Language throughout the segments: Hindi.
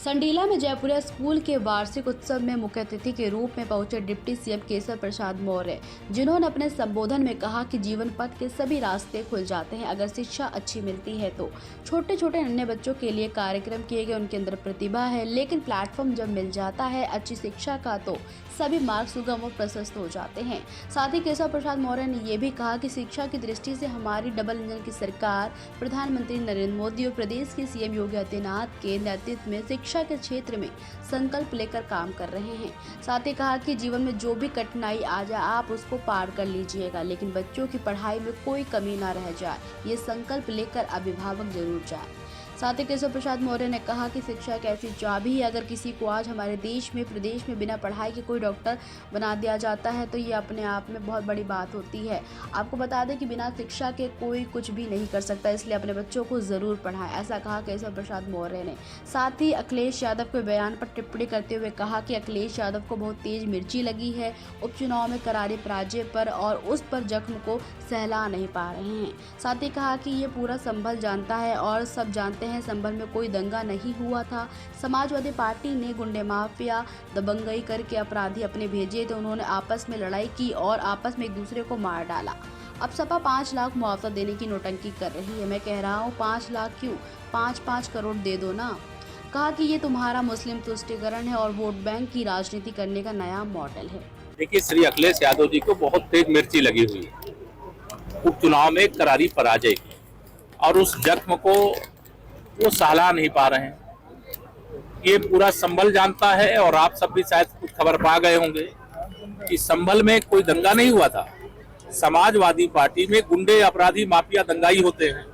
संडीला में जयपुरिया स्कूल के वार्षिक उत्सव में मुख्य अतिथि के रूप में पहुंचे डिप्टी सीएम केशव प्रसाद मौर्य, जिन्होंने अपने संबोधन में कहा कि जीवन पथ के सभी रास्ते खुल जाते हैं अगर शिक्षा अच्छी मिलती है तो। छोटे छोटे अन्य बच्चों के लिए कार्यक्रम किए गए, उनके अंदर प्रतिभा है, लेकिन प्लेटफॉर्म जब मिल जाता है अच्छी शिक्षा का तो सभी मार्ग सुगम और प्रशस्त हो जाते हैं। साथ ही केशव प्रसाद मौर्य ने यह भी कहा कि शिक्षा की दृष्टि से हमारी डबल इंजन की सरकार प्रधानमंत्री नरेंद्र मोदी और प्रदेश के सीएम योगी आदित्यनाथ के नेतृत्व में शिक्षा के क्षेत्र में संकल्प लेकर काम कर रहे हैं। साथ ही कहा कि जीवन में जो भी कठिनाई आ जाए आप उसको पार कर लीजिएगा, लेकिन बच्चों की पढ़ाई में कोई कमी ना रह जाए, ये संकल्प लेकर अभिभावक जरूर जाए। साथ ही केशव प्रसाद मौर्य ने कहा कि शिक्षा एक ऐसी चाबी है, अगर किसी को आज हमारे देश में प्रदेश में बिना पढ़ाई के कोई डॉक्टर बना दिया जाता है तो ये अपने आप में बहुत बड़ी बात होती है। आपको बता दें कि बिना शिक्षा के कोई कुछ भी नहीं कर सकता, इसलिए अपने बच्चों को ज़रूर पढ़ाएं, ऐसा कहा केशव प्रसाद मौर्य ने। साथ ही अखिलेश यादव के बयान पर टिप्पणी करते हुए कहा कि अखिलेश यादव को बहुत तेज मिर्ची लगी है उपचुनाव में करारी पराजय पर और उस पर जख्म को सहला नहीं पा रहे हैं। साथ ही कहा कि ये पूरा संभल जानता है और सब जानते हैं संभल में कोई दंगा नहीं हुआ था। समाजवादी पार्टी ने गुंडे माफिया दबंगई करके अपराधी अपने भेजे थे, उन्होंने आपस में लड़ाई की और आपस में एक दूसरे को मार डाला। अब सपा 5 लाख मुआवजा देने की नौटंकी कर रही है। मैं कह रहा हूँ 5 लाख क्यों, 5-5 करोड़ दे दो ना। कहा कि ये तुम्हारा मुस्लिम तुष्टीकरण है और वोट बैंक की राजनीति करने का नया मॉडल है। देखिए, श्री अखिलेश यादव जी को बहुत तेज मिर्ची लगी हुई है उपचुनाव में करारी पराजय की, और उस जख्म को वो सहला नहीं पा रहे हैं। ये पूरा संभल जानता है और आप सब भी शायद कुछ खबर पा गए होंगे कि संभल में कोई दंगा नहीं हुआ था। समाजवादी पार्टी में गुंडे अपराधी माफिया दंगाई होते हैं,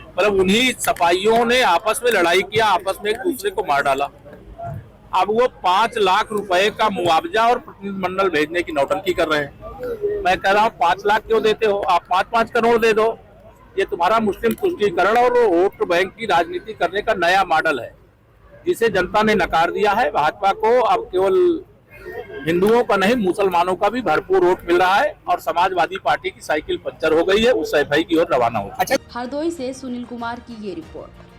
मतलब उन्हीं सपाइयों ने आपस में लड़ाई किया, आपस में एक दूसरे को मार डाला। अब वो 5 लाख रुपए का मुआवजा और प्रतिनिधिमंडल भेजने की नौटंकी कर रहे हैं। मैं कह रहा हूँ 5 लाख क्यों देते हो, आप 5-5 करोड़ दे दो। ये तुम्हारा मुस्लिम तुष्टीकरण और वोट बैंक की राजनीति करने का नया मॉडल है, जिसे जनता ने नकार दिया है। भाजपा को अब केवल हिंदुओं का नहीं मुसलमानों का भी भरपूर वोट मिल रहा है और समाजवादी पार्टी की साइकिल पंचर हो गई है, उस सफाई की ओर रवाना हो। हरदोई से सुनील कुमार की ये रिपोर्ट।